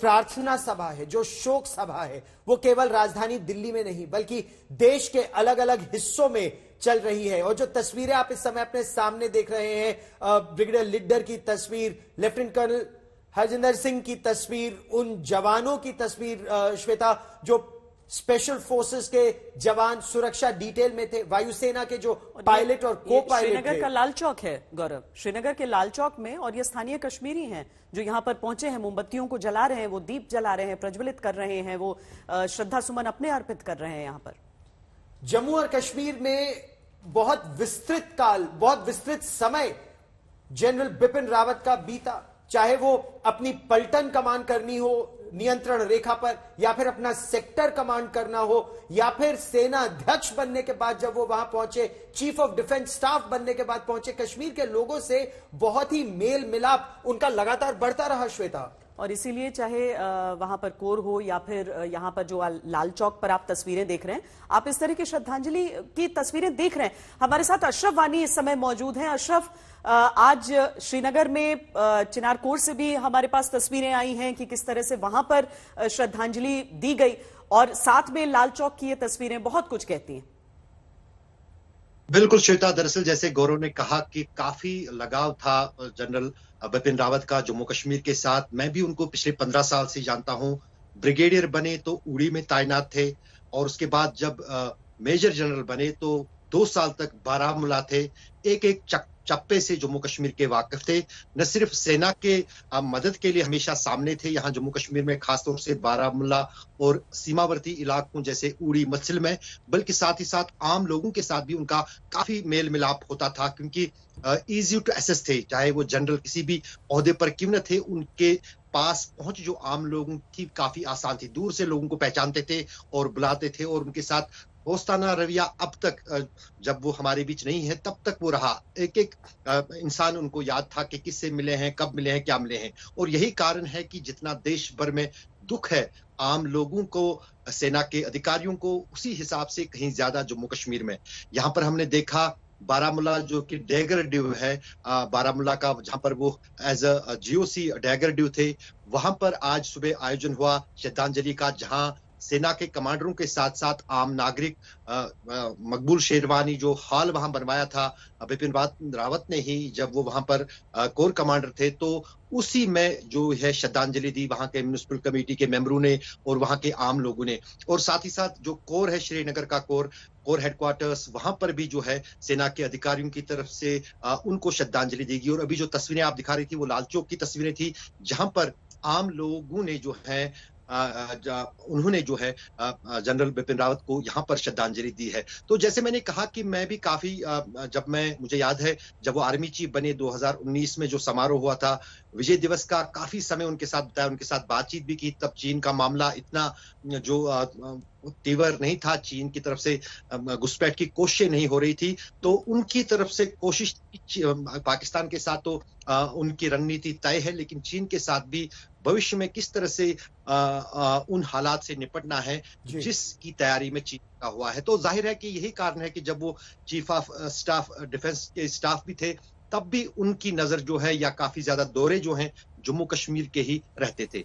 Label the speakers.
Speaker 1: प्रार्थना सभा है, जो शोक सभा है, वो केवल राजधानी दिल्ली में नहीं बल्कि देश के अलग अलग हिस्सों में चल रही है। और जो तस्वीरें आप इस समय अपने सामने देख रहे हैं, ब्रिगेडियर लिड्डर की तस्वीर, लेफ्टिनेंट कर्नल हरजिंदर सिंह की तस्वीर, उन जवानों की तस्वीर श्वेता, जो स्पेशल फोर्सेस के जवान सुरक्षा डिटेल में थे, वायुसेना के जो पायलट और को पायलट थे।
Speaker 2: श्रीनगर का लाल चौक है गौरव, श्रीनगर के लाल चौक में, और ये स्थानीय कश्मीरी हैं जो यहाँ पर पहुंचे हैं, मोमबत्तियों को जला रहे हैं, वो दीप जला रहे हैं, प्रज्वलित कर रहे हैं, वो श्रद्धा सुमन अपने अर्पित कर रहे हैं। यहाँ पर
Speaker 1: जम्मू और कश्मीर में बहुत विस्तृत समय जनरल बिपिन रावत का बीता, चाहे वो अपनी पलटन कमान करनी हो नियंत्रण रेखा पर, या फिर अपना सेक्टर कमांड करना हो, या फिर सेना अध्यक्ष बनने के बाद जब वो वहां पहुंचे, चीफ ऑफ डिफेंस स्टाफ बनने के बाद पहुंचे, कश्मीर के लोगों से बहुत ही मेल मिलाप उनका लगातार बढ़ता रहा श्वेता।
Speaker 2: और इसीलिए चाहे वहां पर कोर हो या फिर यहाँ पर जो लाल चौक पर आप तस्वीरें देख रहे हैं, आप इस तरह की श्रद्धांजलि की तस्वीरें देख रहे हैं। हमारे साथ अशरफ वानी इस समय मौजूद हैं। अशरफ, आज श्रीनगर में चिनार कोर से भी हमारे पास तस्वीरें आई हैं कि किस तरह से वहां पर श्रद्धांजलि दी गई, और साथ में लाल चौक की ये तस्वीरें बहुत कुछ कहती हैं।
Speaker 3: बिल्कुल श्वेता, दरअसल जैसे गौरव ने कहा कि काफी लगाव था जनरल बिपिन रावत का जम्मू कश्मीर के साथ। मैं भी उनको पिछले 15 साल से जानता हूं। ब्रिगेडियर बने तो उड़ी में तैनात थे, और उसके बाद जब मेजर जनरल बने तो 2 साल तक बारामूला थे। एक चप्पे से जम्मू कश्मीर के वाकिफ थे। न सिर्फ सेना के मदद के लिए हमेशा सामने थे यहाँ जम्मू कश्मीर में, खासतौर से बारामूला और सीमावर्ती इलाकों जैसे उड़ी मछिल में, बल्कि साथ ही साथ आम लोगों के साथ भी उनका काफी मेल मिलाप होता था, क्योंकि इजी टू एसेस थे। चाहे वो जनरल किसी भी ओहदे पर क्यों न थे, उनके पास पहुंच जो आम लोगों की काफी आसान थी। दूर से लोगों को पहचानते थे और बुलाते थे, और उनके साथ दोस्ताना रवैया अब तक, जब वो हमारे बीच नहीं है तब तक वो रहा। एक इंसान उनको याद था कि किससे मिले हैं, कब मिले हैं, क्या मिले हैं। और यही कारण है कि जितना देश भर में दुख है आम लोगों को, सेना के अधिकारियों को, उसी हिसाब से कहीं ज्यादा जम्मू कश्मीर में। यहाँ पर हमने देखा बारामूला जो कि डैगर ड्यू है, बारामूला का, जहां पर वो as a GOC dagger due थे, वहां पर आज सुबह आयोजन हुआ श्रद्धांजलि का, जहां सेना के कमांडरों के साथ साथ आम नागरिक, मकबूल शेरवानी जो हॉल वहां बनवाया था बिपिन रावत ने ही, जब वो वहां पर कोर कमांडर थे, तो उसी में जो है श्रद्धांजलि दी वहां के म्युनिसिपल कमेटी के मेंबरों ने और वहां के आम लोगों ने। और साथ ही साथ जो कोर है, श्रीनगर का कोर हेडक्वार्टर्स, वहां पर भी जो है सेना के अधिकारियों की तरफ से उनको श्रद्धांजलि दी गई। और अभी जो तस्वीरें आप दिखा रही थी वो लाल चौक की तस्वीरें थी, जहां पर आम लोगों ने जो है उन्होंने जो है जनरल बिपिन रावत को यहाँ पर श्रद्धांजलि दी है। तो जैसे मैंने कहा कि मैं भी काफी, जब मुझे याद है जब वो आर्मी चीफ बने 2019 में जो समारोह हुआ था विजय दिवस का, काफी समय उनके साथ बिताया, उनके साथ बातचीत भी की। तब चीन का मामला इतना जो तीव्र नहीं था, चीन की तरफ से घुसपैठ की कोशिशें नहीं हो रही थी, तो उनकी तरफ से कोशिश पाकिस्तान के साथ तो उनकी रणनीति तय है, लेकिन चीन के साथ भी भविष्य में किस तरह से उन हालात से निपटना है जिसकी तैयारी में चीन का हुआ है। तो जाहिर है कि यही कारण है कि जब वो चीफ ऑफ स्टाफ डिफेंस के स्टाफ भी थे, तब भी उनकी नजर जो है, या काफी ज्यादा दौरे जो हैं जम्मू कश्मीर के ही रहते थे।